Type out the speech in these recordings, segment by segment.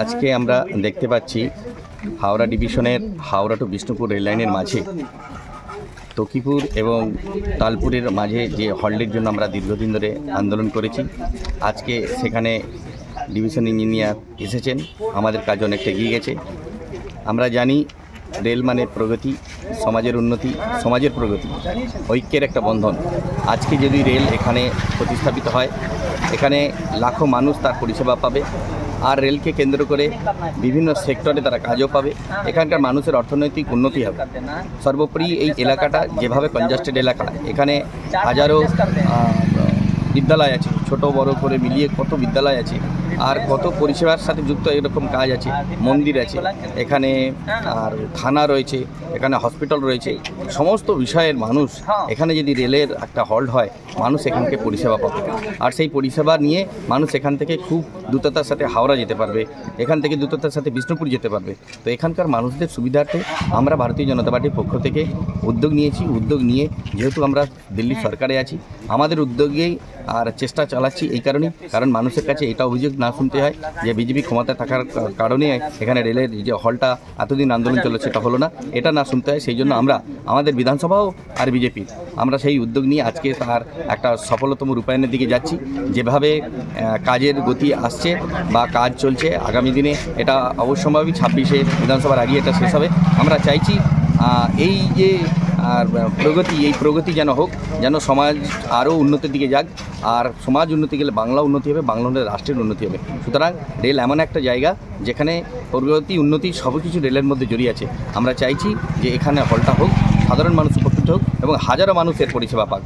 আজকে আমরা দেখতে পাচ্ছি হাওড়া ডিভিশনের হাওড়া টু বিষ্ণুপুর রেল লাইনের মাঝে তকিপুর এবং তালপুরের মাঝে যে হল্টের জন্য আমরা দীর্ঘদিন ধরে আন্দোলন করেছি, আজকে সেখানে ডিভিশন ইঞ্জিনিয়ার এসেছেন। আমাদের কাজ অনেকটা এগিয়ে গেছে। আমরা জানি রেল মানে প্রগতি, সমাজের উন্নতি, সমাজের প্রগতি, ঐক্যের একটা বন্ধন। আজকে যদি রেল এখানে প্রতিস্থাপিত হয়, এখানে লাখো মানুষ তার পরিষেবা পাবে, আর রেলকে কেন্দ্র করে বিভিন্ন সেক্টরে তারা কাজও পাবে। এখানকার মানুষের অর্থনৈতিক উন্নতি হবে। সর্বোপরি এই এলাকাটা যেভাবে কনজাস্টেড এলাকা, এখানে হাজারো বিদ্যালয় আছে, ছোট বড় করে মিলিয়ে কত বিদ্যালয় আছে, আর কত পরিষেবার সাথে যুক্ত এরকম কাজ আছে, মন্দির আছে, এখানে আর থানা রয়েছে, এখানে হসপিটাল রয়েছে। সমস্ত বিষয়ের মানুষ এখানে যদি রেলের একটা হল্ট হয়, মানুষ এখান থেকে পরিষেবা পাবে, আর সেই পরিষেবা নিয়ে মানুষ এখান থেকে খুব দ্রুততার সাথে হাওড়া যেতে পারবে, এখান থেকে দ্রুততার সাথে বিষ্ণুপুর যেতে পারবে। তো এখানকার মানুষদের সুবিধার্থে আমরা ভারতীয় জনতা পার্টির পক্ষ থেকে উদ্যোগ নিয়েছি। উদ্যোগ নিয়ে যেহেতু আমরা দিল্লি সরকারে আছি, আমাদের উদ্যোগেই আর চেষ্টা চালাচ্ছি এই কারণেই, কারণ মানুষের কাছে এটা অভিযোগ না শুনতে হয় যে বিজেপি ক্ষমতায় থাকার কারণে এখানে রেলের যে হলটা এতদিন আন্দোলন চলে সেটা হলো না, এটা না শুনতে হয়। সেই জন্য আমরা আমাদের বিধানসভাও আর বিজেপির আমরা সেই উদ্যোগ নিয়ে আজকে তার একটা সফলতম রূপায়ণের দিকে যাচ্ছি। যেভাবে কাজের গতি আসছে বা কাজ চলছে, আগামী দিনে এটা অবশ্যম্ভাবী 26শে বিধানসভার আগে এটা শেষ হবে। আমরা চাইছি এই যে আর প্রগতি, এই প্রগতি যেন হোক, যেন সমাজ আরও উন্নতির দিকে যাক, আর সমাজ উন্নতি গেলে বাংলা উন্নতি হবে, বাংলা হলে রাষ্ট্রের উন্নতি হবে। সুতরাং রেল এমন একটা জায়গা যেখানে প্রগতি উন্নতি সব কিছু রেলের মধ্যে জড়িয়ে আছে। আমরা চাইছি যে এখানে হলটা হোক, সাধারণ মানুষ উপকৃত হোক এবং হাজারো মানুষের পরিষেবা পাক।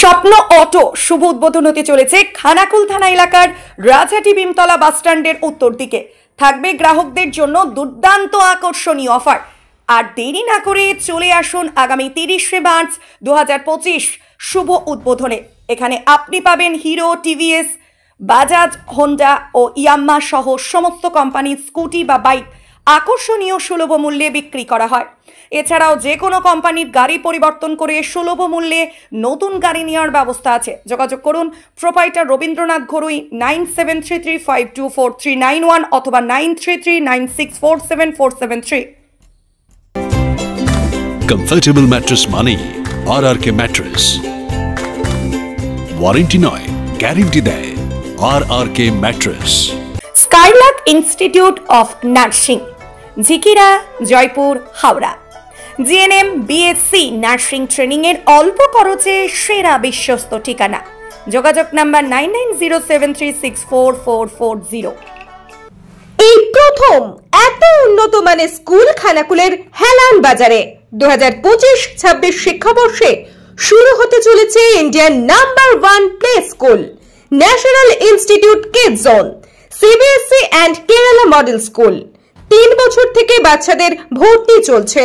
স্বপ্ন অটো শুভ উদ্বোধন হতে চলেছে খানাকুল থানা এলাকার রাজহাটি ভীমতলা বাসস্ট্যান্ডের উত্তর দিকে। থাকবে গ্রাহকদের জন্য দুর্দান্ত আকর্ষণীয় অফার। আর দেরি না করে চলে আসুন আগামী 30শে মার্চ 2025 শুভ উদ্বোধনে। এখানে আপনি পাবেন হিরো, টিভিএস, বাজাজ, হোন্ডা ও ইয়াম্মা সহ সমস্ত কোম্পানির স্কুটি বা বাইক আকর্ষণীয় সুলভ মূল্যে বিক্রি করা হয়। এছাড়াও যে কোনো কোম্পানির গাড়ি পরিবর্তন করে সুলভ মূল্যে নতুন গাড়ি নেওয়ার ব্যবস্থা আছে। যোগাযোগ করুন প্রোপাইটার রবীন্দ্রনাথ ঘরুই 9733524391 অথবা 9339647473। কমফর্টেবল ম্যাট্রেস মানে RRK ম্যাট্রেস। ওয়ারেন্টি নয়, গ্যারান্টি দেয় RRK mattress. Skylark institute of nursing, Jhikira, Jaipur, Howrah. GNM, BSc nursing training এর অল্প খরচে সেরা বিশ্বস্ত ঠিকানা। যোগাযোগ নাম্বার 9907364440। এই প্রথম এত উন্নত মানের স্কুল খানাকুলের হেলান বাজারে 2025-26 শিক্ষাবর্ষে শুরু হতে চলেছে Indian number 1 play school, national institute kids zone, CBSE and Kerala model school. 3 বছর থেকে বাচ্চাদের ভর্তি চলছে।